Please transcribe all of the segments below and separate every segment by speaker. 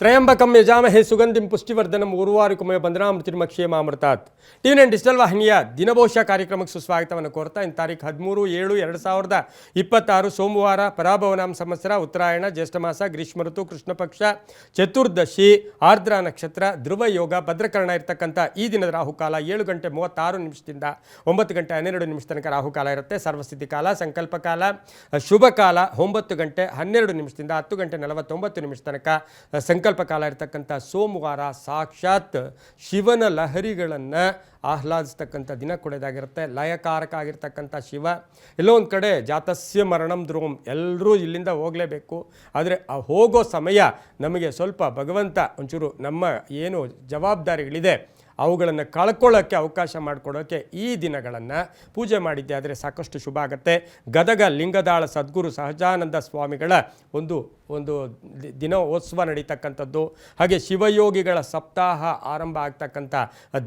Speaker 1: Trayambakam ಯಜಾಮಹೇ ಸುಗಂಧಿಂ ಪುಷ್ಟಿವರ್ಧನಂ ಉರ್ವಾರುಕಮಯ ಬಂಧನಾಮೃತಿರ್ಮಕ್ಷೇಮಾಮೃತಾತ್ ಟಿ9 digital ವಾಹಿನಿಯ ದಿನಭವಿಷ್ಯ ಕಾರ್ಯಕ್ರಮಕ್ಕೆ ಸುಸ್ವಾಗತವನ್ನು ಕೋರ್ತಾ ಇನ್ನು ತಾರೀಕು 13/7/2026 ಸೋಮವಾರ ಪರಾಭವನಾಮ ಸಂವತ್ಸರ ಉತ್ತರಾಯಣ ಜ್ಯೇಷ್ಠ ಮಾಸ ಗ್ರೀಷ್ಮ ಋತು ಕೃಷ್ಣ ಪಕ್ಷ ಚತುರ್ದಶಿ ಆರ್ದ್ರ ನಕ್ಷತ್ರ ಧ್ರುವ ಯೋಗ ಭದ್ರಕರ್ಣ ಇರತಕ್ಕಂಥ ಈ ದಿನದ ರಾಹುಕಾಲ 7:36 9:12 ತನಕ ರಾಹುಕಾಲ ಇರುತ್ತೆ. ಸರ್ವಸ್ಥಿತಿ ಕಾಲ ಸಂಕಲ್ಪ ಕಾಲ ಶುಭ ಕಾಲ 9:12 10:49 ತನಕ ಸಂಕಲ್ಪ ಕಾಲ ಇರತಕ್ಕಂಥ ಸೋಮವಾರ ಸಾಕ್ಷಾತ್ ಶಿವನ ಲಹರಿಗಳನ್ನು ಆಹ್ಲಾದಿಸ್ತಕ್ಕಂಥ ದಿನ ಕೊಡೋದಾಗಿರುತ್ತೆ. ಲಯಕಾರಕ ಆಗಿರ್ತಕ್ಕಂಥ ಶಿವ ಎಲ್ಲೋ ಒಂದು ಕಡೆ ಜಾತಸ್ಯ ಮರಣಂ ಧ್ರುವಂ, ಎಲ್ಲರೂ ಇಲ್ಲಿಂದ ಹೋಗಲೇಬೇಕು. ಆದರೆ ಆ ಹೋಗೋ ಸಮಯ ನಮಗೆ ಸ್ವಲ್ಪ ಭಗವಂತ ಒಂಚೂರು ನಮ್ಮ ಏನು ಜವಾಬ್ದಾರಿಗಳಿದೆ ಅವುಗಳನ್ನು ಕಳ್ಕೊಳ್ಳೋಕ್ಕೆ ಅವಕಾಶ ಮಾಡಿಕೊಡೋಕ್ಕೆ ಈ ದಿನಗಳನ್ನು ಪೂಜೆ ಮಾಡಿದ್ದೆ ಆದರೆ ಸಾಕಷ್ಟು ಶುಭ ಆಗುತ್ತೆ. ಗದಗ ಲಿಂಗದಾಳ ಸದ್ಗುರು ಸಹಜಾನಂದ ಸ್ವಾಮಿಗಳ ಒಂದು ದಿನೋತ್ಸವ ನಡೀತಕ್ಕಂಥದ್ದು, ಹಾಗೆ ಶಿವಯೋಗಿಗಳ ಸಪ್ತಾಹ ಆರಂಭ ಆಗ್ತಕ್ಕಂಥ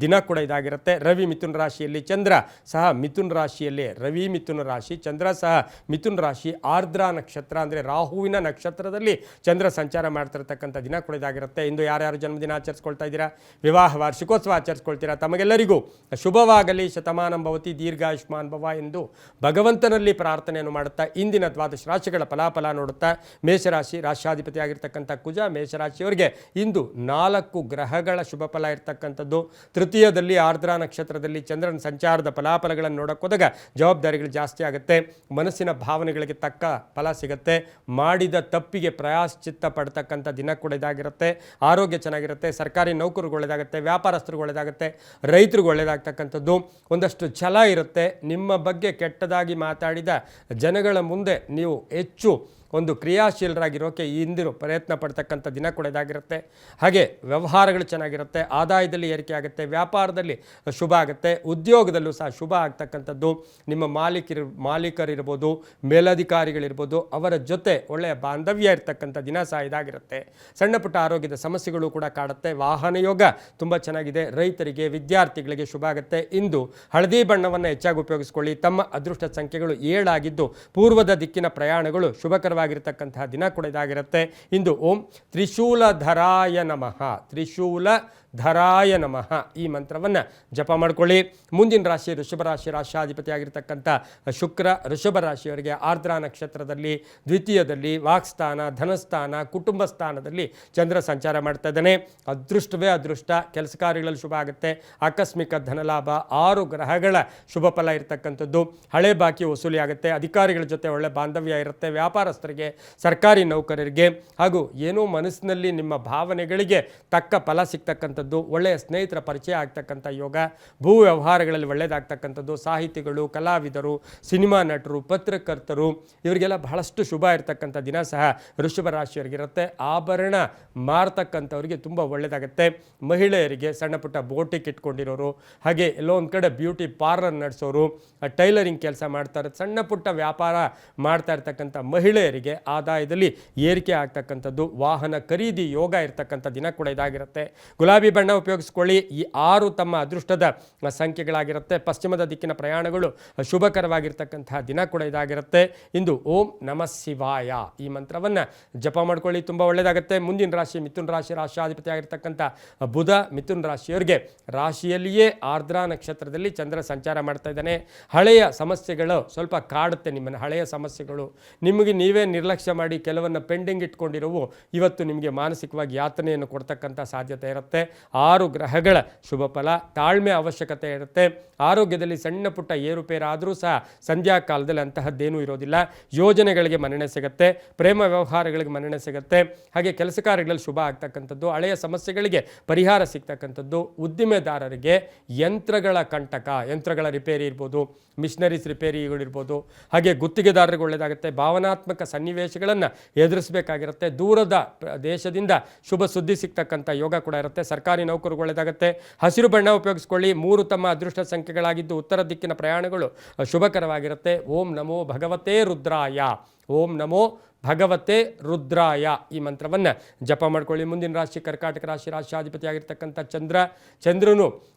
Speaker 1: ದಿನ ಕೂಡ ಇದಾಗಿರುತ್ತೆ. ರವಿ ಮಿಥುನ ರಾಶಿಯಲ್ಲಿ, ಚಂದ್ರ ಸಹ ಮಿಥುನ ರಾಶಿಯಲ್ಲಿ, ರವಿ ಮಿಥುನ ರಾಶಿ, ಚಂದ್ರ ಸಹ ಮಿಥುನ ರಾಶಿ, ಆರ್ದ್ರ ನಕ್ಷತ್ರ ಅಂದರೆ ರಾಹುವಿನ ನಕ್ಷತ್ರದಲ್ಲಿ ಚಂದ್ರ ಸಂಚಾರ ಮಾಡ್ತಿರ್ತಕ್ಕಂಥ ದಿನ ಕೂಡ ಇದಾಗಿರುತ್ತೆ. ಇಂದು ಯಾರ್ಯಾರು ಜನ್ಮದಿನ ಆಚರಿಸ್ಕೊಳ್ತಾ ಇದ್ದೀರಾ, ವಿವಾಹ ವಾರ್ಷಿಕೋತ್ಸವ ಆಚರಿಸ್ಕೊಳ್ತೀರಾ, ತಮಗೆಲ್ಲರಿಗೂ ಶುಭವಾಗಲಿ, ಶತಮಾನಂ ಭವತಿ, ದೀರ್ಘಾಯುಷ್ಮಾನ್ ಭವ ಎಂದು ಭಗವಂತನಲ್ಲಿ ಪ್ರಾರ್ಥನೆಯನ್ನು ಮಾಡುತ್ತಾ ಇಂದಿನ ದ್ವಾದಶ ರಾಶಿಗಳ ಫಲಾಫಲ ನೋಡುತ್ತಾ ಮೇಷರಾಶಿ ರಾಶ್ಯಾಧಿಪತಿ ಆಗಿರ್ತಕ್ಕಂಥ ಕುಜ, ಮೇಷರಾಶಿಯವರಿಗೆ ಇಂದು 4 ಗ್ರಹಗಳ ಶುಭ ಫಲ ಇರ್ತಕ್ಕಂಥದ್ದು. ತೃತೀಯದಲ್ಲಿ ಆರ್ದ್ರ ನಕ್ಷತ್ರದಲ್ಲಿ ಚಂದ್ರನ ಸಂಚಾರದ ಫಲಾಫಲಗಳನ್ನು ನೋಡೋಕ್ಕೋದಾಗ ಜವಾಬ್ದಾರಿಗಳು ಜಾಸ್ತಿ ಆಗುತ್ತೆ, ಮನಸ್ಸಿನ ಭಾವನೆಗಳಿಗೆ ತಕ್ಕ ಫಲ ಸಿಗುತ್ತೆ, ಮಾಡಿದ ತಪ್ಪಿಗೆ ಪ್ರಾಯಶ್ಚಿತ್ತ ಪಡ್ತಕ್ಕಂಥ ದಿನ ಕೂಡ ಇದಾಗಿರುತ್ತೆ. ಆರೋಗ್ಯ ಚೆನ್ನಾಗಿರುತ್ತೆ, ಸರ್ಕಾರಿ ನೌಕರರಿಗೆ ಒಳ್ಳೆಯದಾಗುತ್ತೆ, ವ್ಯಾಪಾರಸ್ಥರಿಗೆ ಒಳ್ಳೆಯದಾಗುತ್ತೆ, ರೈತರಿಗೆ ಒಳ್ಳೆಯದಾಗ್ತಕ್ಕಂಥದ್ದು. ಒಂದಷ್ಟು ಛಲ ಇರುತ್ತೆ, ನಿಮ್ಮ ಬಗ್ಗೆ ಕೆಟ್ಟದಾಗಿ ಮಾತಾಡಿದ ಜನಗಳ ಮುಂದೆ ನೀವು ಹೆಚ್ಚು ಒಂದು ಕ್ರಿಯಾಶೀಲರಾಗಿರೋಕ್ಕೆ ಇಂದಿನ ಪ್ರಯತ್ನ ಪಡ್ತಕ್ಕಂಥ ದಿನ ಕೂಡ ಇದಾಗಿರುತ್ತೆ. ಹಾಗೆ ವ್ಯವಹಾರಗಳು ಚೆನ್ನಾಗಿರುತ್ತೆ, ಆದಾಯದಲ್ಲಿ ಏರಿಕೆ ಆಗುತ್ತೆ, ವ್ಯಾಪಾರದಲ್ಲಿ ಶುಭ ಆಗುತ್ತೆ, ಉದ್ಯೋಗದಲ್ಲೂ ಸಹ ಶುಭ ಆಗ್ತಕ್ಕಂಥದ್ದು. ನಿಮ್ಮ ಮಾಲೀಕರಿರ್ಬೋದು, ಮೇಲಧಿಕಾರಿಗಳಿರ್ಬೋದು, ಅವರ ಜೊತೆ ಒಳ್ಳೆಯ ಬಾಂಧವ್ಯ ಇರ್ತಕ್ಕಂಥ ದಿನ ಸಹ ಇದಾಗಿರುತ್ತೆ. ಸಣ್ಣ ಪುಟ್ಟ ಆರೋಗ್ಯದ ಸಮಸ್ಯೆಗಳು ಕೂಡ ಕಾಡುತ್ತೆ. ವಾಹನ ಯೋಗ ತುಂಬ ಚೆನ್ನಾಗಿದೆ, ರೈತರಿಗೆ ವಿದ್ಯಾರ್ಥಿಗಳಿಗೆ ಶುಭ ಆಗುತ್ತೆ. ಇಂದು ಹಳದಿ ಬಣ್ಣವನ್ನು ಹೆಚ್ಚಾಗಿ ಉಪಯೋಗಿಸ್ಕೊಳ್ಳಿ. ತಮ್ಮ ಅದೃಷ್ಟ ಸಂಖ್ಯೆಗಳು 7 ಆಗಿದ್ದು ಪೂರ್ವದ ದಿಕ್ಕಿನ ಪ್ರಯಾಣಗಳು ಶುಭಕರವಾಗಿರ್ತಕ್ಕಂತಹ ದಿನ ಕೂಡ ಇದಾಗಿರುತ್ತೆ. ಇಂದು ಓಂ ತ್ರಿಶೂಲಧರಾಯ ನಮಃ, ತ್ರಿಶೂಲಧರಾಯ ನಮಃ ಈ ಮಂತ್ರವನ್ನು ಜಪ ಮಾಡಿಕೊಳ್ಳಿ. ಮುಂದಿನ ರಾಶಿ ವೃಷಭ ರಾಶಿ, ರಾಶ್ಯಾಧಿಪತಿ ಆಗಿರ್ತಕ್ಕಂಥ ಶುಕ್ರ ವೃಷಭ ರಾಶಿಯವರಿಗೆ ಆರ್ದ್ರ ನಕ್ಷತ್ರದಲ್ಲಿ ದ್ವಿತೀಯದಲ್ಲಿ ವಾಕ್ಸ್ಥಾನ, ಧನಸ್ಥಾನ, ಕುಟುಂಬ ಸ್ಥಾನದಲ್ಲಿ ಚಂದ್ರ ಸಂಚಾರ ಮಾಡ್ತಾ ಇದ್ದಾನೆ. ಅದೃಷ್ಟವೇ ಅದೃಷ್ಟ, ಕೆಲಸ ಕಾರ್ಯಗಳಲ್ಲಿ ಶುಭ ಆಗುತ್ತೆ, ಆಕಸ್ಮಿಕ ಧನಲಾಭ, 6 ಗ್ರಹಗಳ ಶುಭ ಫಲ ಇರತಕ್ಕಂಥದ್ದು. ಹಳೆ ಬಾಕಿ ವಸೂಲಿ ಆಗುತ್ತೆ, ಅಧಿಕಾರಿಗಳ ಜೊತೆ ಒಳ್ಳೆ ಬಾಂಧವ್ಯ ಇರುತ್ತೆ, ವ್ಯಾಪಾರಸ್ಥರಿಗೆ, ಸರ್ಕಾರಿ ನೌಕರರಿಗೆ ಹಾಗೂ ಏನೋ ಮನಸ್ಸಿನಲ್ಲಿ ನಿಮ್ಮ ಭಾವನೆಗಳಿಗೆ ತಕ್ಕ ಫಲ ಸಿಗ್ತಕ್ಕಂಥದ್ದು, ಒಳ್ಳೆಯ ಸ್ನೇಹಿತರ ಪರಿಚಯ ಆಗ್ತಕ್ಕಂಥ ಯೋಗ, ಭೂ ವ್ಯವಹಾರಗಳಲ್ಲಿ ಒಳ್ಳೆಯದಾಗ್ತಕ್ಕಂಥದ್ದು, ಸಾಹಿತಿಗಳು, ಕಲಾವಿದರು, ಸಿನಿಮಾ ನಟರು, ಪತ್ರಕರ್ತರು ಇವರಿಗೆಲ್ಲ ಬಹಳಷ್ಟು ಶುಭ ಇರತಕ್ಕಂಥ ದಿನ ಸಹ ವೃಷಭ ರಾಶಿಯವರಿಗಿರುತ್ತೆ. ಆಭರಣ ಮಾರ್ತಕ್ಕಂಥವ್ರಿಗೆ ತುಂಬ ಒಳ್ಳೆಯದಾಗುತ್ತೆ. ಮಹಿಳೆಯರಿಗೆ ಸಣ್ಣ ಪುಟ್ಟ ಬೋಟಿಕ್ ಇಟ್ಕೊಂಡಿರೋರು, ಹಾಗೆ ಎಲ್ಲೋ ಒಂದು ಕಡೆ ಬ್ಯೂಟಿ ಪಾರ್ಲರ್ ನಡೆಸೋರು, ಟೈಲರಿಂಗ್ ಕೆಲಸ ಮಾಡ್ತಾರೆ, ಸಣ್ಣ ಪುಟ್ಟ ವ್ಯಾಪಾರ ಮಾಡ್ತಾ ಇರ್ತಕ್ಕಂಥ ಮಹಿಳೆಯರಿಗೆ ಆದಾಯದಲ್ಲಿ ಏರಿಕೆ ಆಗ್ತಕ್ಕಂಥದ್ದು, ವಾಹನ ಖರೀದಿ ಯೋಗ ಇರ್ತಕ್ಕಂಥ ದಿನ ಕೂಡ ಇದಾಗಿರುತ್ತೆ. ಗುಲಾಬಿ ಬಣ್ಣ ಉಪಯೋಗಿಸ್ಕೊಳ್ಳಿ. ಈ 6 ತಮ್ಮ ಅದೃಷ್ಟದ ಸಂಖ್ಯೆಗಳಾಗಿರುತ್ತೆ. ಪಶ್ಚಿಮದ ದಿಕ್ಕಿನ ಪ್ರಯಾಣಗಳು ಶುಭಕರವಾಗಿರ್ತಕ್ಕಂತಹ ದಿನ ಕೂಡ ಇದಾಗಿರುತ್ತೆ. ಇಂದು ಓಂ ನಮಃ ಶಿವಾಯ ಈ ಮಂತ್ರವನ್ನು ಜಪ ಮಾಡ್ಕೊಳ್ಳಿ, ತುಂಬ ಒಳ್ಳೆಯದಾಗುತ್ತೆ. ಮುಂದಿನ ರಾಶಿ ಮಿಥುನ ರಾಶಿ, ರಾಶ್ಯಾಧಿಪತಿ ಆಗಿರ್ತಕ್ಕಂಥ ಬುಧ ಮಿಥುನ ರಾಶಿಯವರಿಗೆ ರಾಶಿಯಲ್ಲಿಯೇ ಆರ್ದ್ರ ನಕ್ಷತ್ರದಲ್ಲಿ ಚಂದ್ರ ಸಂಚಾರ ಮಾಡ್ತಾ ಇದ್ದಾನೆ. ಹಳೆಯ ಸಮಸ್ಯೆಗಳು ಸ್ವಲ್ಪ ಕಾಡುತ್ತೆ, ನಿಮ್ಮನ್ನು ಹಳೆಯ ಸಮಸ್ಯೆಗಳು ನಿಮಗೆ ನೀವೇ ನಿರ್ಲಕ್ಷ್ಯ ಮಾಡಿ ಕೆಲವನ್ನು ಪೆಂಡಿಂಗ್ ಇಟ್ಕೊಂಡಿರುವು ಇವತ್ತು ನಿಮಗೆ ಮಾನಸಿಕವಾಗಿ ಯಾತನೆಯನ್ನು ಕೊಡ್ತಕ್ಕಂಥ ಸಾಧ್ಯತೆ ಇರುತ್ತೆ. 6 ಗ್ರಹಗಳ ಶುಭ ಫಲ, ತಾಳ್ಮೆ ಅವಶ್ಯಕತೆ ಇರುತ್ತೆ. ಆರೋಗ್ಯದಲ್ಲಿ ಸಣ್ಣ ಪುಟ್ಟ ಏರುಪೇರಾದರೂ ಸಹ ಸಂಧ್ಯಾ ಕಾಲದಲ್ಲಿ ಅಂತಹದ್ದೇನೂ ಇರೋದಿಲ್ಲ. ಯೋಜನೆಗಳಿಗೆ ಮನ್ನಣೆ ಸಿಗುತ್ತೆ, ಪ್ರೇಮ ವ್ಯವಹಾರಗಳಿಗೆ ಮನ್ನಣೆ ಸಿಗುತ್ತೆ, ಹಾಗೆ ಕೆಲಸ ಕಾರ್ಯಗಳಲ್ಲಿ ಶುಭ ಆಗ್ತಕ್ಕಂಥದ್ದು, ಹಳೆಯ ಸಮಸ್ಯೆಗಳಿಗೆ ಪರಿಹಾರ ಸಿಗ್ತಕ್ಕಂಥದ್ದು. ಉದ್ದಿಮೆದಾರರಿಗೆ ಯಂತ್ರಗಳ ಕಂಟಕ, ಯಂತ್ರಗಳ ರಿಪೇರಿ ಇರ್ಬೋದು, ಮಿಷನರೀಸ್ ರಿಪೇರಿಗಳಿರ್ಬೋದು, ಹಾಗೆ ಗುತ್ತಿಗೆದಾರರಿಗೆ ಒಳ್ಳೆಯದಾಗುತ್ತೆ. ಭಾವನಾತ್ಮಕ ಸನ್ನಿವೇಶಗಳನ್ನು ಎದುರಿಸಬೇಕಾಗಿರುತ್ತೆ. ದೂರದ ದೇಶದಿಂದ ಶುಭ ಸುದ್ದಿ ಸಿಗ್ತಕ್ಕಂಥ ಯೋಗ ಕೂಡ ಇರುತ್ತೆ. ಸರ್ಕಾರಿ ನೌಕರಿಗೆ ಒಳ್ಳೆಯದಾಗುತ್ತೆ. ಹಸಿರು ಬಣ್ಣ ಉಪಯೋಗಿಸ್ಕೊಳ್ಳಿ. 3 ತಮ್ಮ ಅದೃಷ್ಟ ಸಂಖ್ಯೆಗಳಾಗಿದ್ದು ಉತ್ತರ ದಿಕ್ಕಿನ ಪ್ರಯಾಣಗಳು ಶುಭಕರವಾಗಿರುತ್ತೆ. ಓಂ ನಮೋ ಭಗವತೇ ರುದ್ರಾಯ, ಓಂ ನಮೋ ಭಗವತೆ ರುದ್ರಾಯ ಈ ಮಂತ್ರವನ್ನು ಜಪ ಮಾಡ್ಕೊಳ್ಳಿ. ಮುಂದಿನ ರಾಶಿ ಕರ್ಕಾಟಕ ರಾಶಿ, ರಾಶಿಯಾಧಿಪತಿಯಾಗಿರ್ತಕ್ಕಂಥ ಚಂದ್ರನು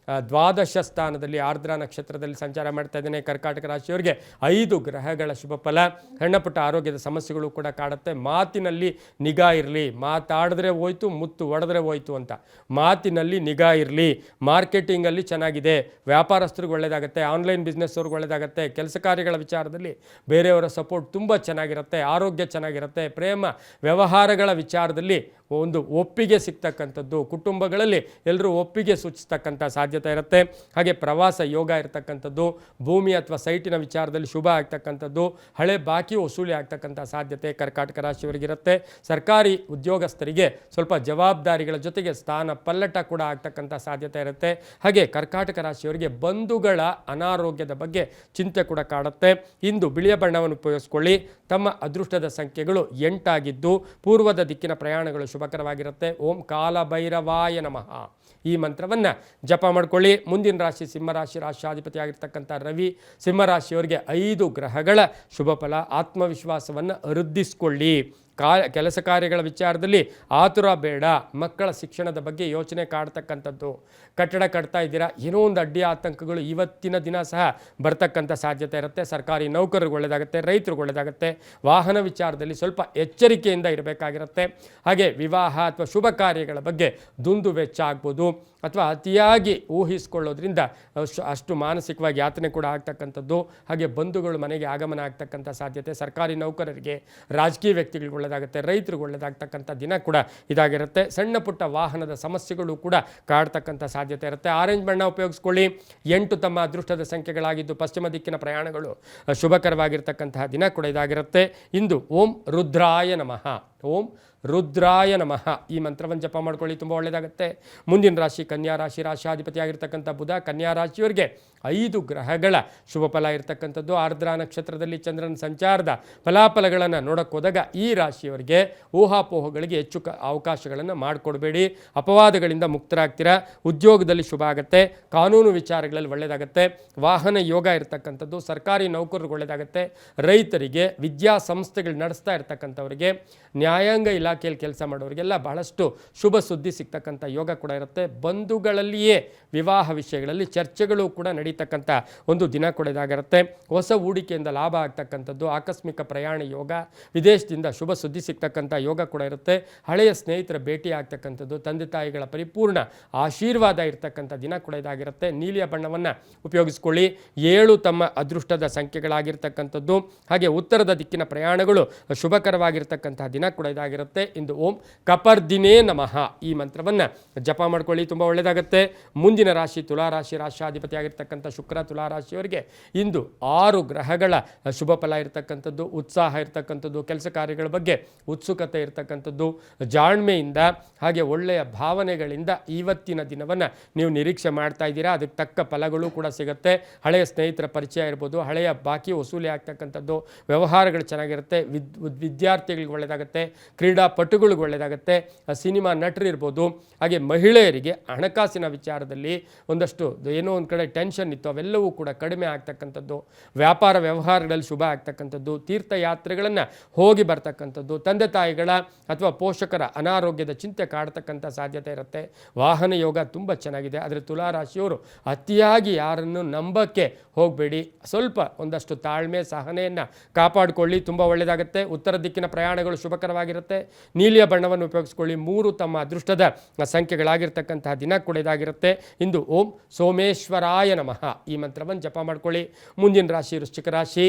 Speaker 1: ದ್ವಾದಶ ಸ್ಥಾನದಲ್ಲಿ ಆರ್ದ್ರ ನಕ್ಷತ್ರದಲ್ಲಿ ಸಂಚಾರ ಮಾಡ್ತಾ ಇದ್ದಾನೆ. ಕರ್ಕಾಟಕ ರಾಶಿಯವರಿಗೆ 5 ಗ್ರಹಗಳ ಶುಭ ಫಲ. ಸಣ್ಣ ಪುಟ್ಟ ಆರೋಗ್ಯದ ಸಮಸ್ಯೆಗಳು ಕೂಡ ಕಾಡುತ್ತೆ. ಮಾತಿನಲ್ಲಿ ನಿಗಾ ಇರಲಿ, ಮಾತಾಡಿದ್ರೆ ಹೋಯ್ತು, ಮುತ್ತು ಒಡೆದ್ರೆ ಹೋಯ್ತು ಅಂತ. ಮಾತಿನಲ್ಲಿ ನಿಗಾ ಇರಲಿ. ಮಾರ್ಕೆಟಿಂಗಲ್ಲಿ ಚೆನ್ನಾಗಿದೆ, ವ್ಯಾಪಾರಸ್ಥರಿಗೆ ಒಳ್ಳೆಯದಾಗುತ್ತೆ, ಆನ್ಲೈನ್ ಬಿಸ್ನೆಸ್ ಅವ್ರಿಗೆ ಒಳ್ಳೆಯದಾಗುತ್ತೆ, ಕೆಲಸ ಕಾರ್ಯಗಳ ವಿಚಾರದಲ್ಲಿ ಬೇರೆಯವರ ಸಪೋರ್ಟ್ ತುಂಬ ಚೆನ್ನಾಗಿರುತ್ತೆ, ಆರೋಗ್ಯ ಚೆನ್ನಾಗಿರುತ್ತೆ, ಪ್ರೇಮ ವ್ಯವಹಾರಗಳ ವಿಚಾರದಲ್ಲಿ ಒಂದು ಒಪ್ಪಿಗೆ ಸಿಗ್ತಕ್ಕಂಥದ್ದು, ಕುಟುಂಬಗಳಲ್ಲಿ ಎಲ್ಲರೂ ಒಪ್ಪಿಗೆ ಸೂಚಿಸ್ತಕ್ಕಂಥ ಸಾಧ್ಯತೆ ಇರುತ್ತೆ. ಹಾಗೆ ಪ್ರವಾಸ ಯೋಗ ಇರತಕ್ಕಂಥದ್ದು, ಭೂಮಿ ಅಥವಾ ಸೈಟಿನ ವಿಚಾರದಲ್ಲಿ ಶುಭ ಆಗ್ತಕ್ಕಂಥದ್ದು, ಹಳೆ ಬಾಕಿ ವಸೂಲಿ ಆಗ್ತಕ್ಕಂಥ ಸಾಧ್ಯತೆ ಕರ್ಕಾಟಕ ರಾಶಿಯವರಿಗಿರುತ್ತೆ. ಸರ್ಕಾರಿ ಉದ್ಯೋಗಸ್ಥರಿಗೆ ಸ್ವಲ್ಪ ಜವಾಬ್ದಾರಿಗಳ ಜೊತೆಗೆ ಸ್ಥಾನ ಪಲ್ಲಟ ಕೂಡ ಆಗ್ತಕ್ಕಂಥ ಸಾಧ್ಯತೆ ಇರುತ್ತೆ. ಹಾಗೆ ಕರ್ಕಾಟಕ ರಾಶಿಯವರಿಗೆ ಬಂಧುಗಳ ಅನಾರೋಗ್ಯದ ಬಗ್ಗೆ ಚಿಂತೆ ಕೂಡ ಕಾಡುತ್ತೆ. ಇಂದು ಬಿಳಿಯ ಬಣ್ಣವನ್ನು ಉಪಯೋಗಿಸ್ಕೊಳ್ಳಿ. ತಮ್ಮ ಅದೃಷ್ಟದ ಸಂಖ್ಯೆಗಳು 8 ಆಗಿದ್ದು ಪೂರ್ವದ ದಿಕ್ಕಿನ ಪ್ರಯಾಣಗಳು ಶುಭಕರವಾಗಿರುತ್ತೆ. ಓಂ ಕಾಲಭೈರವಾಯ ನಮಃ ಈ ಮಂತ್ರವನ್ನು ಜಪ ಮಾಡ್ಕೊಳ್ಳಿ. ಮುಂದಿನ ರಾಶಿ ಸಿಂಹರಾಶಿ, ರಾಶಿಯಾಧಿಪತಿಯಾಗಿರ್ತಕ್ಕಂಥ ರವಿ. ಸಿಂಹರಾಶಿಯವರಿಗೆ 5 ಗ್ರಹಗಳ ಶುಭ ಫಲ. ಆತ್ಮವಿಶ್ವಾಸವನ್ನು ವೃದ್ಧಿಸಿಕೊಳ್ಳಿ. ಕೆಲಸ ಕಾರ್ಯಗಳ ವಿಚಾರದಲ್ಲಿ ಆತುರ ಬೇಡ. ಮಕ್ಕಳ ಶಿಕ್ಷಣದ ಬಗ್ಗೆ ಯೋಚನೆ ಕಾಡ್ತಕ್ಕಂಥದ್ದು. ಕಟ್ಟಡ ಕಟ್ತಾ ಇದ್ದೀರಾ, ಏನೋ ಒಂದು ಅಡ್ಡಿ ಆತಂಕಗಳು ಇವತ್ತಿನ ದಿನ ಸಹ ಬರ್ತಕ್ಕಂಥ ಸಾಧ್ಯತೆ ಇರುತ್ತೆ. ಸರ್ಕಾರಿ ನೌಕರರಿಗೆ ಒಳ್ಳೆಯದಾಗುತ್ತೆ, ರೈತರಿಗೆ ಒಳ್ಳೆಯದಾಗುತ್ತೆ. ವಾಹನ ವಿಚಾರದಲ್ಲಿ ಸ್ವಲ್ಪ ಎಚ್ಚರಿಕೆಯಿಂದ ಇರಬೇಕಾಗಿರುತ್ತೆ. ಹಾಗೆ ವಿವಾಹ ಅಥವಾ ಶುಭ ಕಾರ್ಯಗಳ ಬಗ್ಗೆ ದುಂದು ವೆಚ್ಚ ಆಗ್ಬೋದು, ಅಥವಾ ಅತಿಯಾಗಿ ಊಹಿಸಿಕೊಳ್ಳೋದ್ರಿಂದ ಅಷ್ಟು ಮಾನಸಿಕವಾಗಿ ಯಾತನೆ ಕೂಡ ಆಗ್ತಕ್ಕಂಥದ್ದು. ಹಾಗೆ ಬಂಧುಗಳು ಮನೆಗೆ ಆಗಮನ ಆಗ್ತಕ್ಕಂಥ ಸಾಧ್ಯತೆ. ಸರ್ಕಾರಿ ನೌಕರರಿಗೆ, ರಾಜಕೀಯ ವ್ಯಕ್ತಿಗಳಿಗೆ ಒಳ್ಳೆಯದಾಗುತ್ತೆ, ರೈತರಿಗೆ ಒಳ್ಳೆಯದಾಗ್ತಕ್ಕಂಥ ದಿನ ಕೂಡ ಇದಾಗಿರುತ್ತೆ. ಸಣ್ಣ ಪುಟ್ಟ ವಾಹನದ ಸಮಸ್ಯೆಗಳು ಕೂಡ ಕಾಡ್ತಕ್ಕಂಥ ಸಾಧ್ಯತೆ ಇರುತ್ತೆ. ಆರೆಂಜ್ ಬಣ್ಣ ಉಪಯೋಗಿಸ್ಕೊಳ್ಳಿ. 8 ತಮ್ಮ ಅದೃಷ್ಟದ ಸಂಖ್ಯೆಗಳಾಗಿದ್ದು ಪಶ್ಚಿಮ ದಿಕ್ಕಿನ ಪ್ರಯಾಣಗಳು ಶುಭಕರವಾಗಿರ್ತಕ್ಕಂತಹ ದಿನ ಕೂಡ ಇದಾಗಿರುತ್ತೆ. ಇಂದು ಓಂ ರುದ್ರಾಯ ನಮಃ, ಓಂ ರುದ್ರಾಯ ನಮಃ ಈ ಮಂತ್ರವನ್ನು ಜಪ ಮಾಡ್ಕೊಳ್ಳಿ, ತುಂಬ ಒಳ್ಳೆಯದಾಗುತ್ತೆ. ಮುಂದಿನ ರಾಶಿ ಕನ್ಯಾ ರಾಶಿ, ರಾಶಿಯಾಧಿಪತಿಯಾಗಿರ್ತಕ್ಕಂಥ ಬುಧ. ಕನ್ಯಾ ರಾಶಿಯವರಿಗೆ 5 ಗ್ರಹಗಳ ಶುಭ ಫಲ ಇರತಕ್ಕಂಥದ್ದು. ಆರ್ದ್ರ ನಕ್ಷತ್ರದಲ್ಲಿ ಚಂದ್ರನ ಸಂಚಾರದ ಫಲಾಫಲಗಳನ್ನು ನೋಡಕ್ಕೆ ಹೋದಾಗ ಈ ರಾಶಿಯವರಿಗೆ ಊಹಾಪೋಹಗಳಿಗೆ ಹೆಚ್ಚು ಅವಕಾಶಗಳನ್ನು ಮಾಡಿಕೊಡ್ಬೇಡಿ. ಅಪವಾದಗಳಿಂದ ಮುಕ್ತರಾಗ್ತೀರಾ. ಉದ್ಯೋಗದಲ್ಲಿ ಶುಭ ಆಗುತ್ತೆ. ಕಾನೂನು ವಿಚಾರಗಳಲ್ಲಿ ಒಳ್ಳೆಯದಾಗುತ್ತೆ. ವಾಹನ ಯೋಗ ಇರತಕ್ಕಂಥದ್ದು. ಸರ್ಕಾರಿ ನೌಕರರಿಗೆ ಒಳ್ಳೆಯದಾಗುತ್ತೆ. ರೈತರಿಗೆ, ವಿದ್ಯಾಸಂಸ್ಥೆಗಳು ನಡೆಸ್ತಾ ಇರ್ತಕ್ಕಂಥವರಿಗೆ, ನ್ಯಾಯಾಂಗ ಇಲಾಖೆಯಲ್ಲಿ ಕೆಲಸ ಮಾಡೋರಿಗೆಲ್ಲ ಬಹಳಷ್ಟು ಶುಭ ಸುದ್ದಿ ಸಿಗ್ತಕ್ಕಂಥ ಯೋಗ ಕೂಡ ಇರುತ್ತೆ. ಬಂಧುಗಳಲ್ಲಿಯೇ ವಿವಾಹ ವಿಷಯಗಳಲ್ಲಿ ಚರ್ಚೆಗಳು ಕೂಡ ನಡೀತಕ್ಕಂಥ ಒಂದು ದಿನ ಕೂಡ ಇದಾಗಿರುತ್ತೆ. ಹೊಸ ಹೂಡಿಕೆಯಿಂದ ಲಾಭ ಆಗ್ತಕ್ಕಂಥದ್ದು, ಆಕಸ್ಮಿಕ ಪ್ರಯಾಣ ಯೋಗ, ವಿದೇಶದಿಂದ ಶುಭ ಸುದ್ದಿ ಸಿಗ್ತಕ್ಕಂಥ ಯೋಗ ಕೂಡ ಇರುತ್ತೆ. ಹಳೆಯ ಸ್ನೇಹಿತರ ಭೇಟಿ ಆಗ್ತಕ್ಕಂಥದ್ದು, ತಂದೆ ತಾಯಿಗಳ ಪರಿಪೂರ್ಣ ಆಶೀರ್ವಾದ ಇರ್ತಕ್ಕಂಥ ದಿನ ಕೂಡ ಇದಾಗಿರುತ್ತೆ. ನೀಲಿಯ ಬಣ್ಣವನ್ನು ಉಪಯೋಗಿಸ್ಕೊಳ್ಳಿ. 7 ತಮ್ಮ ಅದೃಷ್ಟದ ಸಂಖ್ಯೆಗಳಾಗಿರ್ತಕ್ಕಂಥದ್ದು. ಹಾಗೆ ಉತ್ತರದ ದಿಕ್ಕಿನ ಪ್ರಯಾಣಗಳು ಶುಭಕರವಾಗಿರ್ತಕ್ಕಂಥ ದಿನ ಕೂಡ ಇದಾಗಿರುತ್ತೆ. ಇಂದು ಓಂ ಕಪರ್ದಿನೇ ನಮಃ ಈ ಮಂತ್ರವನ್ನು ಜಪ ಮಾಡ್ಕೊಳ್ಳಿ, ತುಂಬ ಒಳ್ಳೆಯದಾಗುತ್ತೆ. ಮುಂದಿನ ರಾಶಿ ತುಲಾ ರಾಶಿ, ರಾಶಿಯಾಧಿಪತಿಯಾಗಿರ್ತಕ್ಕಂಥ ಶುಕ್ರ. ತುಲಾ ರಾಶಿಯವರಿಗೆ ಇಂದು 6 ಗ್ರಹಗಳ ಶುಭ ಫಲ ಇರತಕ್ಕಂಥದ್ದು. ಉತ್ಸಾಹ ಇರತಕ್ಕಂಥದ್ದು, ಕೆಲಸ ಕಾರ್ಯಗಳ ಬಗ್ಗೆ ಉತ್ಸುಕತೆ ಇರತಕ್ಕಂಥದ್ದು, ಜಾಣ್ಮೆಯಿಂದ ಹಾಗೆ ಒಳ್ಳೆಯ ಭಾವನೆಗಳಿಂದ ಇವತ್ತಿನ ದಿನವನ್ನು ನೀವು ನಿರೀಕ್ಷೆ ಮಾಡ್ತಾ ಇದ್ದೀರಾ. ಅದಕ್ಕೆ ತಕ್ಕ ಫಲಗಳು ಕೂಡ ಸಿಗುತ್ತೆ. ಹಳೆಯ ಸ್ನೇಹಿತರ ಪರಿಚಯ ಇರ್ಬೋದು, ಹಳೆಯ ಬಾಕಿ ವಸೂಲಿ ಆಗ್ತಕ್ಕಂಥದ್ದು, ವ್ಯವಹಾರಗಳು ಚೆನ್ನಾಗಿರುತ್ತೆ. ವಿದ್ಯಾರ್ಥಿಗಳಿಗೆ ಒಳ್ಳೆಯದಾಗುತ್ತೆ, ಕ್ರೀಡಾಪಟುಗಳಿಗೆ ಒಳ್ಳೆಯದಾಗುತ್ತೆ, ಸಿನಿಮಾ ನಟರು ಇರ್ಬೋದು. ಹಾಗೆ ಮಹಿಳೆಯರಿಗೆ ಹಣಕಾಸಿನ ವಿಚಾರದಲ್ಲಿ ಒಂದಷ್ಟು ಏನೋ ಒಂದು ಕಡೆ ಟೆನ್ಷನ್ ಇತ್ತು, ಅವೆಲ್ಲವೂ ಕೂಡ ಕಡಿಮೆ ಆಗ್ತಕ್ಕಂಥದ್ದು. ವ್ಯಾಪಾರ ವ್ಯವಹಾರಗಳಲ್ಲಿ ಶುಭ ಆಗ್ತಕ್ಕಂಥದ್ದು. ತೀರ್ಥಯಾತ್ರೆಗಳನ್ನು ಹೋಗಿ ಬರ್ತಕ್ಕಂಥದ್ದು. ತಂದೆ ತಾಯಿಗಳ ಅಥವಾ ಪೋಷಕರ ಅನಾರೋಗ್ಯದ ಚಿಂತೆ ಕಾಡ್ತಕ್ಕಂಥ ಸಾಧ್ಯತೆ ಇರುತ್ತೆ. ವಾಹನ ಯೋಗ ತುಂಬ ಚೆನ್ನಾಗಿದೆ. ಆದರೆ ತುಲಾ ರಾಶಿಯವರು ಅತಿಯಾಗಿ ಯಾರನ್ನು ನಂಬಕ್ಕೆ ಹೋಗಬೇಡಿ. ಸ್ವಲ್ಪ ಒಂದಷ್ಟು ತಾಳ್ಮೆ, ಸಹನೆಯನ್ನು ಕಾಪಾಡಿಕೊಳ್ಳಿ, ತುಂಬ ಒಳ್ಳೆಯದಾಗುತ್ತೆ. ಉತ್ತರ ದಿಕ್ಕಿನ ಪ್ರಯಾಣಗಳು ಶುಭಕರವಾಗಿರುತ್ತೆ. ನೀಲಿಯ ಬಣ್ಣವನ್ನು ಉಪಯೋಗಿಸ್ಕೊಳ್ಳಿ. 3 ತಮ್ಮ ಅದೃಷ್ಟದ ಸಂಖ್ಯೆಗಳಾಗಿರ್ತಕ್ಕಂತಹ ದಿನ ಕೂಡ ಇದಾಗಿರುತ್ತೆ. ಇಂದು ಓಂ ಸೋಮೇಶ್ವರಾಯ ನಮಃ ಈ ಮಂತ್ರವನ್ನು ಜಪ ಮಾಡ್ಕೊಳ್ಳಿ. ಮುಂದಿನ ರಾಶಿ ವೃಶ್ಚಿಕ ರಾಶಿ,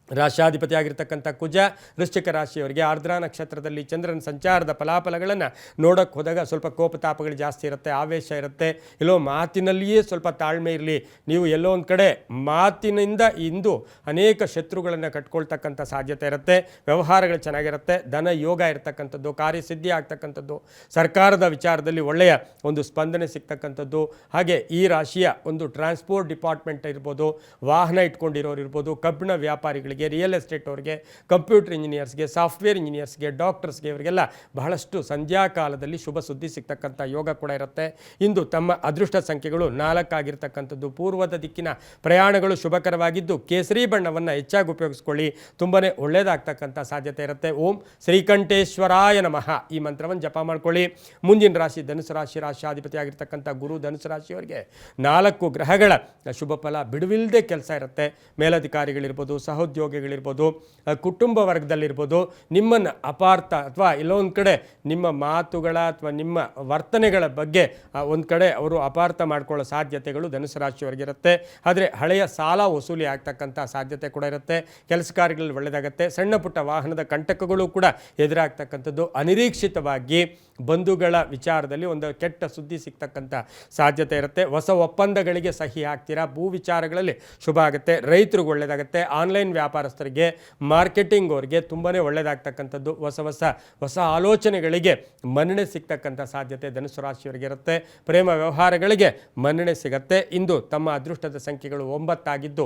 Speaker 1: ರಾಶಿಯಾಧಿಪತಿಯಾಗಿರ್ತಕ್ಕಂಥ ಕುಜ. ವೃಶ್ಚಿಕ ರಾಶಿಯವರಿಗೆ ಆರ್ದ್ರ ನಕ್ಷತ್ರದಲ್ಲಿ ಚಂದ್ರನ ಸಂಚಾರದ ಫಲಾಫಲಗಳನ್ನು ನೋಡೋಕ್ಕೆ ಹೋದಾಗ ಸ್ವಲ್ಪ ಕೋಪತಾಪಗಳು ಜಾಸ್ತಿ ಇರುತ್ತೆ, ಆವೇಶ ಇರುತ್ತೆ. ಎಲ್ಲೋ ಮಾತಿನಲ್ಲಿಯೇ ಸ್ವಲ್ಪ ತಾಳ್ಮೆ ಇರಲಿ. ನೀವು ಎಲ್ಲೋ ಒಂದು ಕಡೆ ಮಾತಿನಿಂದ ಇಂದು ಅನೇಕ ಶತ್ರುಗಳನ್ನು ಕಟ್ಕೊಳ್ತಕ್ಕಂಥ ಸಾಧ್ಯತೆ ಇರುತ್ತೆ. ವ್ಯವಹಾರಗಳು ಚೆನ್ನಾಗಿರುತ್ತೆ. ಧನ ಯೋಗ ಇರತಕ್ಕಂಥದ್ದು, ಕಾರ್ಯಸಿದ್ಧಿ ಆಗ್ತಕ್ಕಂಥದ್ದು, ಸರ್ಕಾರದ ವಿಚಾರದಲ್ಲಿ ಒಳ್ಳೆಯ ಒಂದು ಸ್ಪಂದನೆ ಸಿಗ್ತಕ್ಕಂಥದ್ದು. ಹಾಗೆ ಈ ರಾಶಿಯ ಒಂದು ಟ್ರಾನ್ಸ್ಪೋರ್ಟ್ ಡಿಪಾರ್ಟ್ಮೆಂಟ್ ಇರ್ಬೋದು, ವಾಹನ ಇಟ್ಕೊಂಡಿರೋರು ಇರ್ಬೋದು, ಕಬ್ಬಿಣ ವ್ಯಾಪಾರಿಗಳಿಗೆ ವ್ಯಾಪಾರಿಗಳಿಗೆ, ರಿಯಲ್ ಎಸ್ಟೇಟ್ ಅವರಿಗೆ, ಕಂಪ್ಯೂಟರ್ ಇಂಜಿನಿಯರ್ಸ್ಗೆ, ಸಾಫ್ಟ್ವೇರ್ ಇಂಜಿನಿಯರ್ಸ್ಗೆ, ಡಾಕ್ಟರ್ಸ್ಗೆ, ಇವರಿಗೆಲ್ಲ ಬಹಳಷ್ಟು ಸಂಧ್ಯಾಕಾಲದಲ್ಲಿ ಶುಭ ಸುದ್ದಿ ಸಿಗ್ತಕ್ಕಂಥ ಯೋಗ ಕೂಡ ಇರುತ್ತೆ. ಇಂದು ತಮ್ಮ ಅದೃಷ್ಟ ಸಂಖ್ಯೆಗಳು 4 ಆಗಿರ್ತಕ್ಕಂಥದ್ದು. ಪೂರ್ವದ ದಿಕ್ಕಿನ ಪ್ರಯಾಣಗಳು ಶುಭಕರವಾಗಿದ್ದು ಕೇಸರಿ ಬಣ್ಣವನ್ನು ಹೆಚ್ಚಾಗಿ ಉಪಯೋಗಿಸ್ಕೊಳ್ಳಿ, ತುಂಬಾ ಒಳ್ಳೆಯದಾಗ್ತಕ್ಕಂಥ ಸಾಧ್ಯತೆ ಇರುತ್ತೆ. ಓಂ ಶ್ರೀಕಂಠೇಶ್ವರಾಯ ನಮಃ ಈ ಮಂತ್ರವನ್ನು ಜಪ ಮಾಡ್ಕೊಳ್ಳಿ. ಮುಂದಿನ ರಾಶಿ ಧನುಸು ರಾಶಿ, ರಾಶಿಯಾಧಿಪತಿ ಆಗಿರ್ತಕ್ಕಂಥ ಗುರು ಧನುಸು ರಾಶಿಯವರಿಗೆ 4 ಗ್ರಹಗಳ ಶುಭ ಫಲ ಬಿಡುವಿಲ್ಲದೆ ಕೆಲಸ ಇರುತ್ತೆ. ಮೇಲಧಿಕಾರಿಗಳಿರ್ಬೋದು, ಸಹೋದ್ಯೋಗಿಗಳಿರ್ಬೋದು, ಕುಟುಂಬ ವರ್ಗದಲ್ಲಿರ್ಬೋದು, ನಿಮ್ಮನ್ನು ಅಪಾರ್ಥ ಅಥವಾ ಎಲ್ಲೋ ಒಂದು ಕಡೆ ನಿಮ್ಮ ಮಾತುಗಳ ಅಥವಾ ನಿಮ್ಮ ವರ್ತನೆಗಳ ಬಗ್ಗೆ ಒಂದು ಕಡೆ ಅವರು ಅಪಾರ್ಥ ಮಾಡ್ಕೊಳ್ಳೋ ಸಾಧ್ಯತೆಗಳು ಧನುಸು ರಾಶಿಯವರಿಗಿರುತ್ತೆ. ಆದರೆ ಹಳೆಯ ಸಾಲ ವಸೂಲಿ ಆಗ್ತಕ್ಕಂಥ ಸಾಧ್ಯತೆ ಕೂಡ ಇರುತ್ತೆ. ಕೆಲಸ ಕಾರ್ಯಗಳಲ್ಲಿ ಒಳ್ಳೆಯದಾಗುತ್ತೆ. ಸಣ್ಣ ಪುಟ್ಟ ವಾಹನದ ಕಂಟಕಗಳು ಕೂಡ ಎದುರಾಗ್ತಕ್ಕಂಥದ್ದು. ಅನಿರೀಕ್ಷಿತವಾಗಿ ಬಂಧುಗಳ ವಿಚಾರದಲ್ಲಿ ಒಂದು ಕೆಟ್ಟ ಸುದ್ದಿ ಸಿಗ್ತಕ್ಕಂಥ ಸಾಧ್ಯತೆ ಇರುತ್ತೆ. ಹೊಸ ಒಪ್ಪಂದಗಳಿಗೆ ಸಹಿ ಹಾಕ್ತೀರಾ. ಭೂ ವಿಚಾರಗಳಲ್ಲಿ ಶುಭ ಆಗುತ್ತೆ. ರೈತರಿಗೆ ಒಳ್ಳೆಯದಾಗುತ್ತೆ. ಆನ್ಲೈನ್ ವ್ಯಾಪಾರಸ್ಥರಿಗೆ, ಮಾರ್ಕೆಟಿಂಗ್ ಅವರಿಗೆ ತುಂಬಾ ಒಳ್ಳೆಯದಾಗ್ತಕ್ಕಂಥದ್ದು. ಹೊಸ ಆಲೋಚನೆಗಳಿಗೆ ಮನ್ನಣೆ ಸಿಗ್ತಕ್ಕಂಥ ಸಾಧ್ಯತೆ ಧನುಸು ರಾಶಿಯವರಿಗೆ ಇರುತ್ತೆ. ಪ್ರೇಮ ವ್ಯವಹಾರಗಳಿಗೆ ಮನ್ನಣೆ ಸಿಗುತ್ತೆ. ಇಂದು ತಮ್ಮ ಅದೃಷ್ಟದ ಸಂಖ್ಯೆಗಳು 9 ಆಗಿದ್ದು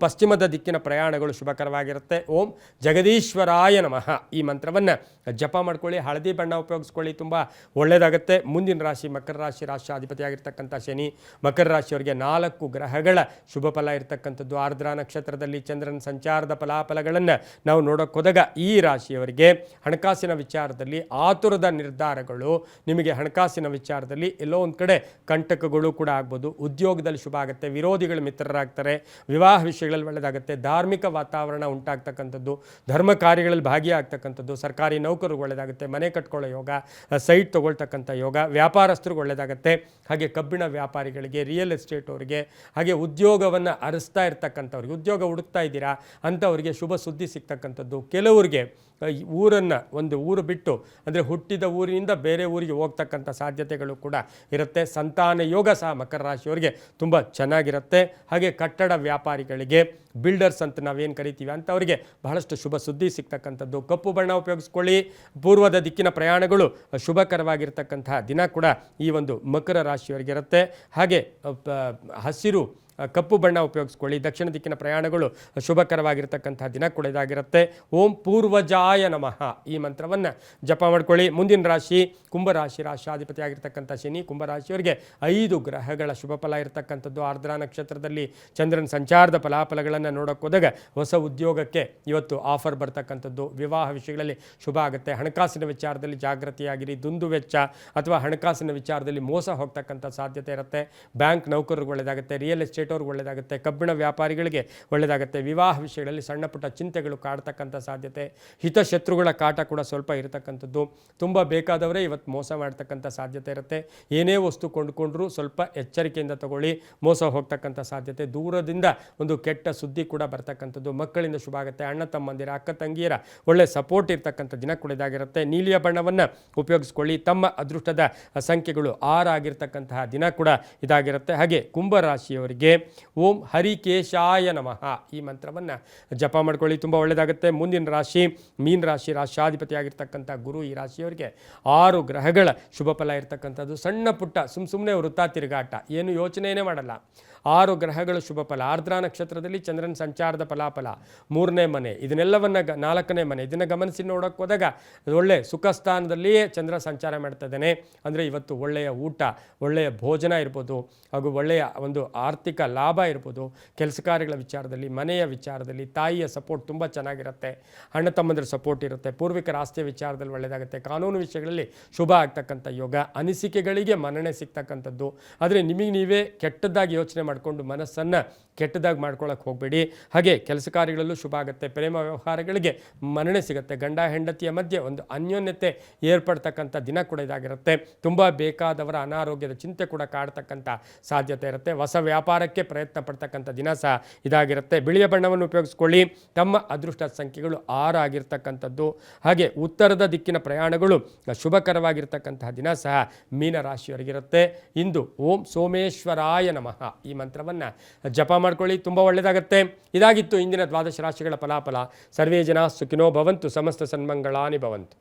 Speaker 1: ಪಶ್ಚಿಮದ ದಿಕ್ಕಿನ ಪ್ರಯಾಣಗಳು ಶುಭಕರವಾಗಿರುತ್ತೆ. ಓಂ ಜಗದೀಶ್ವರಾಯ ನಮಃ ಈ ಮಂತ್ರವನ್ನು ಜಪ ಮಾಡ್ಕೊಳ್ಳಿ. ಹಳದಿ ಬಣ್ಣ ಉಪಯೋಗಿಸ್ಕೊಳ್ಳಿ, ತುಂಬ ಒಳ್ಳೆಯದಾಗುತ್ತೆ. ಮುಂದಿನ ರಾಶಿ ಮಕರ ರಾಶಿ, ರಾಶಿಯಾಧಿಪತಿಯಾಗಿರ್ತಕ್ಕಂಥ ಶನಿ. ಮಕರ ರಾಶಿಯವರಿಗೆ 4 ಗ್ರಹಗಳ ಶುಭ ಫಲ ಇರತಕ್ಕಂಥದ್ದು. ಆರ್ದ್ರ ನಕ್ಷತ್ರದಲ್ಲಿ ಚಂದ್ರನ ಸಂಚಾರದ ಫಲಾಫಲಗಳನ್ನು ನಾವು ನೋಡೋಕೆ ಹೋದಾಗ ಈ ರಾಶಿಯವರಿಗೆ ಹಣಕಾಸಿನ ವಿಚಾರದಲ್ಲಿ ಆತುರದ ನಿರ್ಧಾರಗಳು, ನಿಮಗೆ ಹಣಕಾಸಿನ ವಿಚಾರದಲ್ಲಿ ಎಲ್ಲೋ ಒಂದು ಕಡೆ ಕಂಟಕಗಳು ಕೂಡ ಆಗ್ಬೋದು. ಉದ್ಯೋಗದಲ್ಲಿ ಶುಭ ಆಗುತ್ತೆ. ವಿರೋಧಿಗಳು ಮಿತ್ರರಾಗ್ತಾರೆ. ವಿವಾಹ ವಿಷಯಗಳಲ್ಲಿ ಒಳ್ಳೆಯದಾಗುತ್ತೆ. ಧಾರ್ಮಿಕ ವಾತಾವರಣ ಉಂಟಾಗ್ತಕ್ಕಂಥದ್ದು, ಧರ್ಮ ಕಾರ್ಯಗಳಲ್ಲಿ ಭಾಗಿಯಾಗ್ತಕ್ಕಂಥದ್ದು. ಸರ್ಕಾರಿ ನೌಕರರಿಗೆ ಒಳ್ಳೆಯದಾಗುತ್ತೆ. ಮನೆ ಕಟ್ಕೊಳ್ಳೋ ಯೋಗ, ಸೈಟ್ ತೊಗೊಳ್ತಕ್ಕಂಥ ಯೋಗ. ವ್ಯಾಪಾರಸ್ಥರಿಗೆ ಒಳ್ಳೆಯದಾಗುತ್ತೆ. ಹಾಗೆ ಕಬ್ಬಿಣ ವ್ಯಾಪಾರಿಗಳಿಗೆ, ರಿಯಲ್ ಎಸ್ಟೇಟ್ ಅವರಿಗೆ, ಹಾಗೆ ಉದ್ಯೋಗವನ್ನು ಅರಸ್ತಾ ಇರ್ತಕ್ಕಂಥವ್ರಿಗೆ, ಉದ್ಯೋಗ ಹುಡುಕ್ತಾ ಇದ್ದೀರಾ ಅಂಥವ್ರಿಗೆ ಶುಭ ಸುದ್ದಿ ಸಿಗ್ತಕ್ಕಂಥದ್ದು. ಕೆಲವರಿಗೆ ಒಂದು ಊರು ಬಿಟ್ಟು ಅಂದರೆ ಹುಟ್ಟಿದ ಊರಿನಿಂದ ಬೇರೆ ಊರಿಗೆ ಹೋಗ್ತಕ್ಕಂಥ ಸಾಧ್ಯತೆಗಳು ಕೂಡ ಇರುತ್ತೆ. ಸಂತಾನ ಯೋಗ ಸಹ ಮಕರ ರಾಶಿಯವರಿಗೆ ತುಂಬ ಚೆನ್ನಾಗಿರುತ್ತೆ. ಹಾಗೆ ಕಟ್ಟಡ ವ್ಯಾಪಾರಿಗಳಿಗೆ, ಬಿಲ್ಡರ್ಸ್ ಅಂತ ನಾವೇನು ಕರಿತೀವಿ ಅಂಥವರಿಗೆ ಬಹಳಷ್ಟು ಶುಭ ಸುದ್ದಿ ಸಿಗ್ತಕ್ಕಂಥದ್ದು. ಕಪ್ಪು ಬಣ್ಣ ಉಪಯೋಗಿಸ್ಕೊಳ್ಳಿ. ಪೂರ್ವದ ದಿಕ್ಕಿನ ಪ್ರಯಾಣಗಳು ಶುಭಕರವಾಗಿರ್ತಕ್ಕಂತಹ ದಿನ ಕೂಡ ಈ ಒಂದು ಮಕರ ರಾಶಿಯವರಿಗಿರುತ್ತೆ. ಹಾಗೆ ಹಸಿರು ಕಪ್ಪು ಬಣ್ಣ ಉಪಯೋಗಿಸ್ಕೊಳ್ಳಿ. ದಕ್ಷಿಣ ದಿಕ್ಕಿನ ಪ್ರಯಾಣಗಳು ಶುಭಕರವಾಗಿರ್ತಕ್ಕಂಥ ದಿನ ಕೂಡ ಇದಾಗಿರುತ್ತೆ. ಓಂ ಪೂರ್ವಜಾಯ ನಮಃ ಈ ಮಂತ್ರವನ್ನು ಜಪ ಮಾಡ್ಕೊಳ್ಳಿ. ಮುಂದಿನ ರಾಶಿ ಕುಂಭರಾಶಿ, ರಾಶಿಯಾಧಿಪತಿ ಆಗಿರ್ತಕ್ಕಂಥ ಶನಿ. ಕುಂಭರಾಶಿಯವರಿಗೆ 5 ಗ್ರಹಗಳ ಶುಭ ಫಲ ಇರತಕ್ಕಂಥದ್ದು. ಆರ್ದ್ರ ನಕ್ಷತ್ರದಲ್ಲಿ ಚಂದ್ರನ ಸಂಚಾರದ ಫಲಾಫಲಗಳನ್ನು ನೋಡೋಕೆ ಹೋದಾಗ ಹೊಸ ಉದ್ಯೋಗಕ್ಕೆ ಇವತ್ತು ಆಫರ್ ಬರ್ತಕ್ಕಂಥದ್ದು. ವಿವಾಹ ವಿಷಯಗಳಲ್ಲಿ ಶುಭ ಆಗುತ್ತೆ. ಹಣಕಾಸಿನ ವಿಚಾರದಲ್ಲಿ ಜಾಗೃತಿಯಾಗಿರಿ. ದುಂದು ವೆಚ್ಚ ಅಥವಾ ಹಣಕಾಸಿನ ವಿಚಾರದಲ್ಲಿ ಮೋಸ ಹೋಗ್ತಕ್ಕಂಥ ಸಾಧ್ಯತೆ ಇರುತ್ತೆ. ಬ್ಯಾಂಕ್ ನೌಕರರಿಗೆ ಒಳ್ಳೆಯದಾಗುತ್ತೆ. ರಿಯಲ್ ಎಸ್ಟೇಟ್ ಅವ್ರಿಗೆ ಒಳ್ಳೆಯದಾಗುತ್ತೆ. ಕಬ್ಬಿಣ ವ್ಯಾಪಾರಿಗಳಿಗೆ ಒಳ್ಳೆಯದಾಗುತ್ತೆ. ವಿವಾಹ ವಿಷಯಗಳಲ್ಲಿ ಸಣ್ಣ ಪುಟ್ಟ ಚಿಂತೆಗಳು ಕಾಡ್ತಕ್ಕಂಥ ಸಾಧ್ಯತೆ. ಹಿತಶತ್ರುಗಳ ಕಾಟ ಕೂಡ ಸ್ವಲ್ಪ ಇರತಕ್ಕಂಥದ್ದು. ತುಂಬ ಬೇಕಾದವರೇ ಇವತ್ತು ಮೋಸ ಮಾಡ್ತಕ್ಕಂಥ ಸಾಧ್ಯತೆ ಇರುತ್ತೆ. ಏನೇ ವಸ್ತು ಕೊಂಡುಕೊಂಡ್ರೂ ಸ್ವಲ್ಪ ಎಚ್ಚರಿಕೆಯಿಂದ ತಗೊಳ್ಳಿ, ಮೋಸ ಹೋಗ್ತಕ್ಕಂಥ ಸಾಧ್ಯತೆ. ದೂರದಿಂದ ಒಂದು ಕೆಟ್ಟ ಸುದ್ದಿ ಕೂಡ ಬರ್ತಕ್ಕಂಥದ್ದು. ಮಕ್ಕಳಿಂದ ಶುಭ ಆಗುತ್ತೆ. ಅಣ್ಣ ತಮ್ಮಂದಿರ, ಅಕ್ಕ ತಂಗಿಯರ ಒಳ್ಳೆ ಸಪೋರ್ಟ್ ಇರ್ತಕ್ಕಂಥ ದಿನ ಕೂಡ ಇದಾಗಿರುತ್ತೆ. ನೀಲಿಯ ಬಣ್ಣವನ್ನು ಉಪಯೋಗಿಸ್ಕೊಳ್ಳಿ. ತಮ್ಮ ಅದೃಷ್ಟದ ಸಂಖ್ಯೆಗಳು 6 ಆಗಿರ್ತಕ್ಕಂತಹ ದಿನ ಕೂಡ ಇದಾಗಿರುತ್ತೆ. ಹಾಗೆ ಕುಂಭರಾಶಿಯವರಿಗೆ ಓಂ ಹರಿಕೇಶಾಯ ನಮಃ ಈ ಮಂತ್ರವನ್ನು ಜಪ ಮಾಡ್ಕೊಳ್ಳಿ, ತುಂಬ ಒಳ್ಳೆಯದಾಗುತ್ತೆ. ಮುಂದಿನ ರಾಶಿ ಮೀನ ರಾಶಿ, ರಾಶಿಯಾಧಿಪತಿಯಾಗಿರ್ತಕ್ಕಂಥ ಗುರು. ಈ ರಾಶಿಯವರಿಗೆ 6 ಗ್ರಹಗಳ ಶುಭ ಫಲ ಇರತಕ್ಕಂಥದ್ದು. ಸಣ್ಣ ಪುಟ್ಟ ಸುಮ್ಮನೆ ವೃತ್ತ ತಿರುಗಾಟ, ಏನು ಯೋಚನೆಯೇ ಮಾಡಲ್ಲ. 6 ಗ್ರಹಗಳ ಶುಭ ಫಲ. ಆರ್ದ್ರ ನಕ್ಷತ್ರದಲ್ಲಿ ಚಂದ್ರನ ಸಂಚಾರದ ಫಲಾಫಲ 3ನೇ ಮನೆ, ಇದನ್ನೆಲ್ಲವನ್ನ 4ನೇ ಮನೆ, ಇದನ್ನು ಗಮನಿಸಿ ನೋಡೋಕೆ ಹೋದಾಗ ಒಳ್ಳೆ ಸುಖ ಸ್ಥಾನದಲ್ಲಿಯೇ ಚಂದ್ರ ಸಂಚಾರ ಮಾಡ್ತಿದ್ದಾನೆ. ಅಂದರೆ ಇವತ್ತು ಒಳ್ಳೆಯ ಊಟ, ಒಳ್ಳೆಯ ಭೋಜನ ಇರ್ಬೋದು, ಹಾಗೂ ಒಳ್ಳೆಯ ಒಂದು ಆರ್ಥಿಕ ಲಾಭ ಇರ್ಬೋದು. ಕೆಲಸ ಕಾರ್ಯಗಳ ವಿಚಾರದಲ್ಲಿ, ಮನೆಯ ವಿಚಾರದಲ್ಲಿ ತಾಯಿಯ ಸಪೋರ್ಟ್ ತುಂಬ ಚೆನ್ನಾಗಿರುತ್ತೆ. ಅಣ್ಣ ತಮ್ಮಂದ್ರ ಸಪೋರ್ಟ್ ಇರುತ್ತೆ. ಪೂರ್ವಿಕರ ಆಸ್ತಿಯ ವಿಚಾರದಲ್ಲಿ ಒಳ್ಳೆಯದಾಗುತ್ತೆ. ಕಾನೂನು ವಿಷಯಗಳಲ್ಲಿ ಶುಭ ಆಗ್ತಕ್ಕಂಥ ಯೋಗ. ಅನಿಸಿಕೆಗಳಿಗೆ ಮನ್ನಣೆ ಸಿಗ್ತಕ್ಕಂಥದ್ದು. ಆದರೆ ನಿಮಗೆ ನೀವೇ ಕೆಟ್ಟದ್ದಾಗಿ ಯೋಚನೆ ಮಾಡಿಕೊಂಡು ಮನಸ್ಸನ್ನು ಕೆಟ್ಟದಾಗಿ ಮಾಡ್ಕೊಳ್ಳೋಕೆ ಹೋಗಬೇಡಿ. ಹಾಗೆ ಕೆಲಸ ಕಾರ್ಯಗಳಲ್ಲೂ ಶುಭ ಆಗುತ್ತೆ. ಪ್ರೇಮ ವ್ಯವಹಾರಗಳಿಗೆ ಮನ್ನಣೆ ಸಿಗುತ್ತೆ. ಗಂಡ ಹೆಂಡತಿಯ ಮಧ್ಯೆ ಒಂದು ಅನ್ಯೋನ್ಯತೆ ಏರ್ಪಡ್ತಕ್ಕಂಥ ದಿನ ಕೂಡ ಇದಾಗಿರುತ್ತೆ. ತುಂಬ ಬೇಕಾದವರ ಅನಾರೋಗ್ಯದ ಚಿಂತೆ ಕೂಡ ಕಾಡ್ತಕ್ಕಂಥ ಸಾಧ್ಯತೆ ಇರುತ್ತೆ. ಹೊಸ ವ್ಯಾಪಾರಕ್ಕೆ ಪ್ರಯತ್ನ ಪಡ್ತಕ್ಕಂಥ ದಿನ ಸಹ ಇದಾಗಿರುತ್ತೆ. ಬಿಳಿಯ ಬಣ್ಣವನ್ನು ಉಪಯೋಗಿಸ್ಕೊಳ್ಳಿ. ತಮ್ಮ ಅದೃಷ್ಟ ಸಂಖ್ಯೆಗಳು 6 ಆಗಿರ್ತಕ್ಕಂಥದ್ದು. ಹಾಗೆ ಉತ್ತರದ ದಿಕ್ಕಿನ ಪ್ರಯಾಣಗಳು ಶುಭಕರವಾಗಿರ್ತಕ್ಕಂತಹ ದಿನ ಸಹ ಮೀನ ರಾಶಿಯವರಿಗಿರುತ್ತೆ. ಇಂದು ಓಂ ಸೋಮೇಶ್ವರಾಯ ನಮಃ ಈ ಮಂತ್ರವನ್ನು ಜಪ ಮಾಡ್ಕೊಳ್ಳಿ, ತುಂಬ ಒಳ್ಳೆಯದಾಗುತ್ತೆ. ಇದಾಗಿತ್ತು ಇಂದಿನ 12 ರಾಶಿಗಳ ಫಲಾಫಲ. ಸರ್ವೇ ಜನ ಸುಖಿನೋ ಭವಂತು, ಸಮಸ್ತ ಸನ್ಮಂಗಳಾನಿ ಭವಂತು.